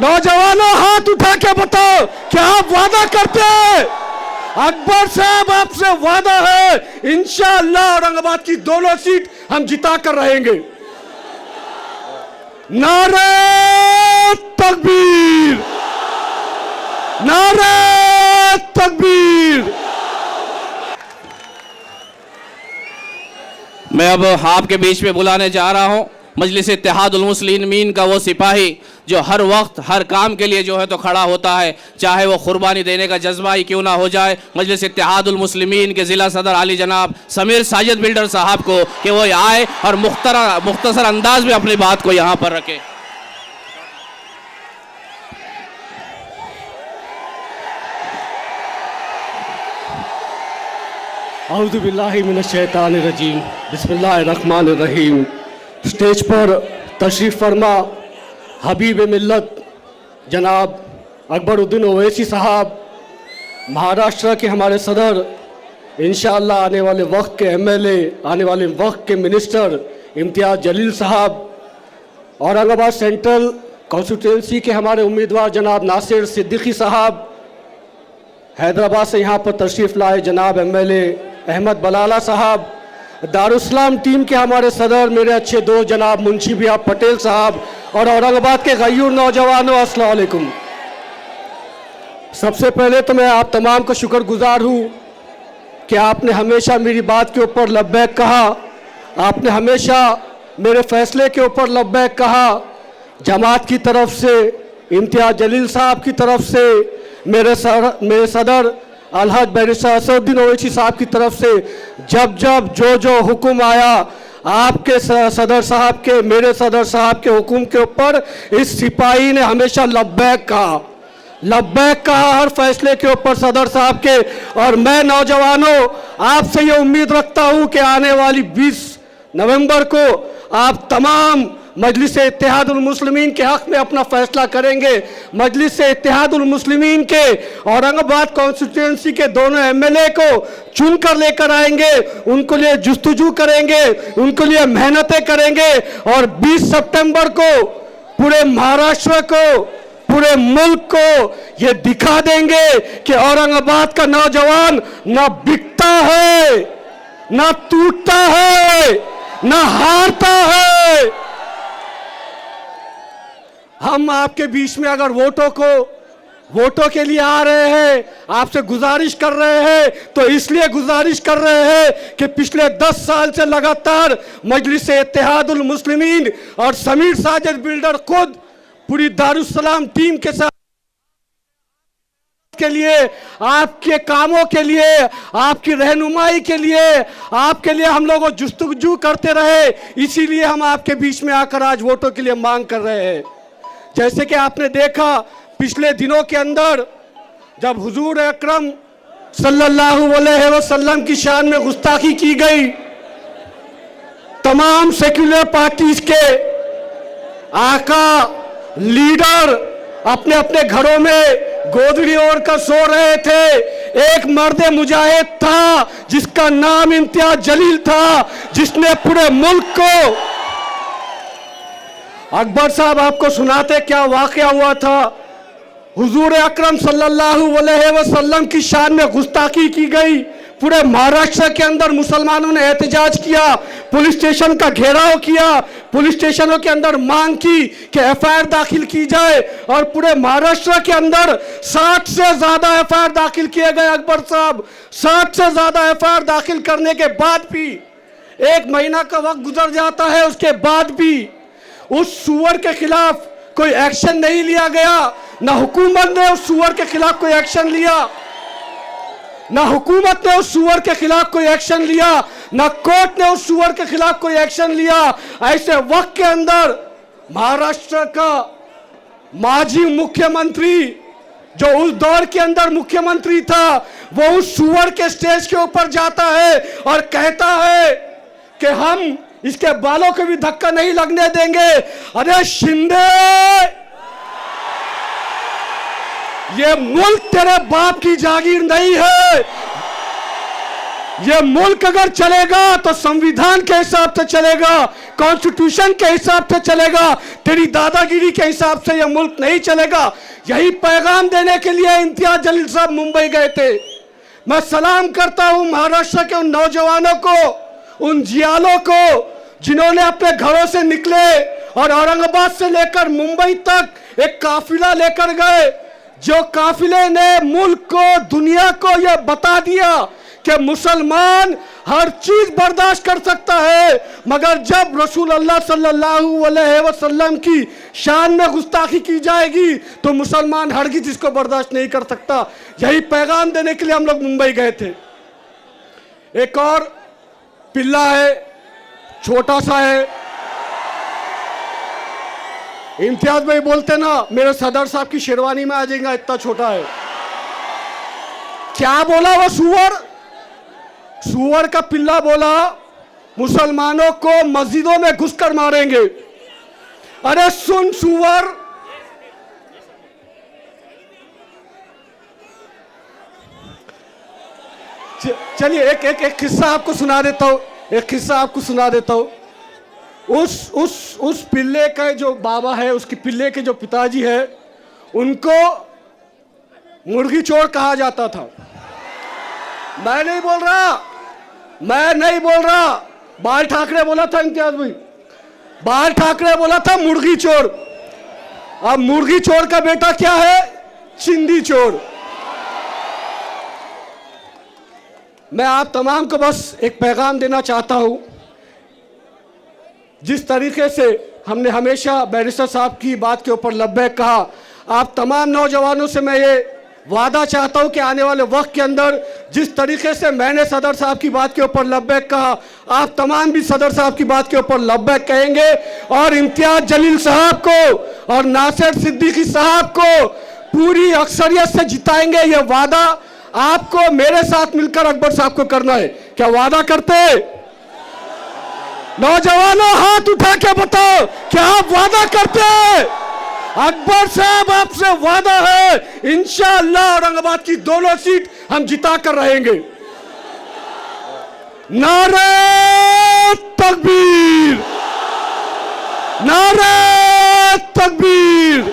नौजवानों हाथ उठा के बताओ क्या आप वादा करते हैं? अकबर साहब आपसे वादा है, इंशाअल्लाह औरंगाबाद की दोनों सीट हम जिता कर रहेंगे। नारे तकबीर, नारे तकबीर। मैं अब आपके बीच में बुलाने जा रहा हूं मजलिस इत्तेहादुल मुस्लिमीन का वो सिपाही जो हर वक्त हर काम के लिए जो है तो खड़ा होता है, चाहे वो कुर्बानी देने का जज्बा ही क्यों ना हो जाए। मजलिस इत्तेहादुल मुस्लिमीन के ज़िला सदर आली जनाब समीर साजिद बिल्डर साहब को कि वो आए और मुख्तसर अंदाज में अपनी बात को यहाँ पर रखें। औज़ु बिल्लाहि मिनश शैतानिर रजीम, बिस्मिल्लाहिर रहमानिर रहीम। स्टेज पर तशरीफ़ फरमा हबीब मिल्लत जनाब अकबरुद्दीन ओवैसी साहब, महाराष्ट्र के हमारे सदर, इंशाअल्लाह आने वाले वक्त के एमएलए, आने वाले वक्त के मिनिस्टर इम्तियाज़ जलील साहब, औरंगाबाद सेंट्रल कॉन्स्टिट्यूंसी के हमारे उम्मीदवार जनाब नासिर सिद्दीकी साहब, हैदराबाद से यहाँ पर तशरीफ़ लाए जनाब एमएलए अहमद बलाला साहब, दारुस्सलाम टीम के हमारे सदर मेरे अच्छे दोस्त जनाब मुंशी बिया पटेल साहब, और औरंगाबाद के गयूर नौजवानों, अस्सलाम वालेकुम। सबसे पहले तो मैं आप तमाम का शुक्रगुजार हूँ कि आपने हमेशा मेरी बात के ऊपर लब्बैक कहा, आपने हमेशा मेरे फैसले के ऊपर लब्बैक कहा। जमात की तरफ से, इम्तियाज़ जलील साहब की तरफ से, मेरे सदर अलहज बैरिस्टर असदुद्दीन ओवैसी साहब की तरफ से जब जब जो हुक्म आया, आपके सदर साहब के, मेरे सदर साहब के हुक्म के ऊपर इस सिपाही ने हमेशा लब्बैक कहा, लब्बैक कहा हर फैसले के ऊपर सदर साहब के। और मैं नौजवानों आपसे ये उम्मीद रखता हूँ कि आने वाली 20 नवंबर को आप तमाम मजलिस इत्तेहादुल मुस्लिमीन के हक़ में अपना फैसला करेंगे। मजलिस इत्तेहादुल मुस्लिमीन के औरंगाबाद कॉन्स्टिट्यूंसी के दोनों एमएलए को चुन कर लेकर आएंगे, उनको लिए जुस्तजू करेंगे, उनको लिए मेहनतें करेंगे, और 20 सितंबर को पूरे महाराष्ट्र को, पूरे मुल्क को ये दिखा देंगे कि औरंगाबाद का नौजवान ना बिकता है, ना टूटता है, ना हारता है। हम आपके बीच में अगर वोटों के लिए आ रहे हैं, आपसे गुजारिश कर रहे हैं, तो इसलिए गुजारिश कर रहे हैं कि पिछले 10 साल से लगातार मजलिस इत्तेहादुल मुस्लिमीन और समीर साजिद बिल्डर खुद पूरी दारुस्सलाम टीम के साथ के लिए, आपके कामों के लिए, आपकी रहनुमाई के लिए, आपके लिए हम लोगों जुस्तजू करते रहे। इसीलिए हम आपके बीच में आकर आज वोटों के लिए मांग कर रहे हैं। जैसे कि आपने देखा पिछले दिनों के अंदर जब हुजूर अकरम सल्लल्लाहु अलैहि वसल्लम की शान में गुस्ताखी की गई, तमाम सेक्युलर पार्टीज के आका लीडर अपने अपने घरों में गोदड़ी ओढ़ कर सो रहे थे। एक मर्द मुजाहिद था जिसका नाम इम्तियाज जलील था, जिसने पूरे मुल्क को, अकबर साहब आपको सुनाते क्या वाकया हुआ था। हुजूर अकरम सल्लल्लाहु अलैहि वसल्लम की शान में गुस्ताखी की गई, पूरे महाराष्ट्र के अंदर मुसलमानों ने एहतजाज किया, पुलिस स्टेशन का घेराव किया, पुलिस स्टेशनों के अंदर मांग की कि एफआईआर दाखिल की जाए, और पूरे महाराष्ट्र के अंदर 60 से ज़्यादा एफआईआर दाखिल किए गए। अकबर साहब 60 से ज़्यादा एफआईआर दाखिल करने के बाद भी 1 महीना का वक्त गुजर जाता है, उसके बाद भी उस सुअर के खिलाफ कोई एक्शन नहीं लिया गया। ना हुकूमत ने उस सुअर के खिलाफ कोई एक्शन लिया, ना हुकूमत ने उस सुअर के खिलाफ कोई एक्शन लिया, ना कोर्ट ने उस सुअर के खिलाफ कोई एक्शन लिया। ऐसे वक्त के अंदर महाराष्ट्र का माजी मुख्यमंत्री, जो उस दौर के अंदर मुख्यमंत्री था, वो उस सुअर के स्टेज के ऊपर जाता है और कहता है कि हम इसके बालों को भी धक्का नहीं लगने देंगे। अरे शिंदे, ये मुल्क तेरे बाप की जागीर नहीं है, ये मुल्क अगर चलेगा तो संविधान के हिसाब से चलेगा, कॉन्स्टिट्यूशन के हिसाब से चलेगा, तेरी दादागिरी के हिसाब से ये मुल्क नहीं चलेगा। यही पैगाम देने के लिए इम्तियाज जलील साहब मुंबई गए थे। मैं सलाम करता हूं महाराष्ट्र के उन नौजवानों को, उन जियालों को जिन्होंने अपने घरों से निकले और औरंगाबाद से लेकर मुंबई तक एक काफिला लेकर गए, जो काफिले ने मुल्क को, दुनिया को यह बता दिया कि मुसलमान हर चीज बर्दाश्त कर सकता है, मगर जब रसूल अल्लाह सल्लल्लाहु अलैहि वसल्लम की शान में गुस्ताखी की जाएगी तो मुसलमान हरगिज इसको बर्दाश्त नहीं कर सकता। यही पैगाम देने के लिए हम लोग मुंबई गए थे। एक और पिल्ला है, छोटा सा है। इम्तियाज भाई बोलते ना मेरे सदर साहब की शेरवानी में आ जाएगा, इतना छोटा है। क्या बोला वो सुअर का पिल्ला बोला मुसलमानों को मस्जिदों में घुसकर मारेंगे। अरे सुन सुअर, चलिए एक किस्सा आपको सुना देता हूं, एक किस्सा आपको सुना देता हूं। उस पिल्ले का जो बाबा है, उसकी पिल्ले के जो पिताजी है, उनको मुर्गी चोर कहा जाता था। मैं नहीं बोल रहा, बाल ठाकरे बोला था इम्तियाज भाई, बाल ठाकरे बोला था मुर्गी चोर। अब मुर्गी चोर का बेटा क्या है? चिंदी चोर। मैं आप तमाम को बस एक पैगाम देना चाहता हूं, जिस तरीके से हमने हमेशा बैरिस्टर साहब की बात के ऊपर लब्बैक कहा, आप तमाम नौजवानों से मैं ये वादा चाहता हूं कि आने वाले वक्त के अंदर जिस तरीके से मैंने सदर साहब की बात के ऊपर लब्बैक कहा, आप तमाम भी सदर साहब की बात के ऊपर लब्बैक कहेंगे और इम्तियाज जलील साहब को और नासिर सिद्दीकी साहब को पूरी अक्सरियत से जिताएंगे। ये वादा आपको मेरे साथ मिलकर अकबर साहब को करना है। क्या वादा करते? नौजवानों हाथ उठा के बताओ, क्या आप वादा करते हैं? अकबर साहब आपसे वादा है, इंशाअल्लाह औरंगाबाद की दोनों सीट हम जिता कर रहेंगे। नारे तकबीर, नारे तकबीर।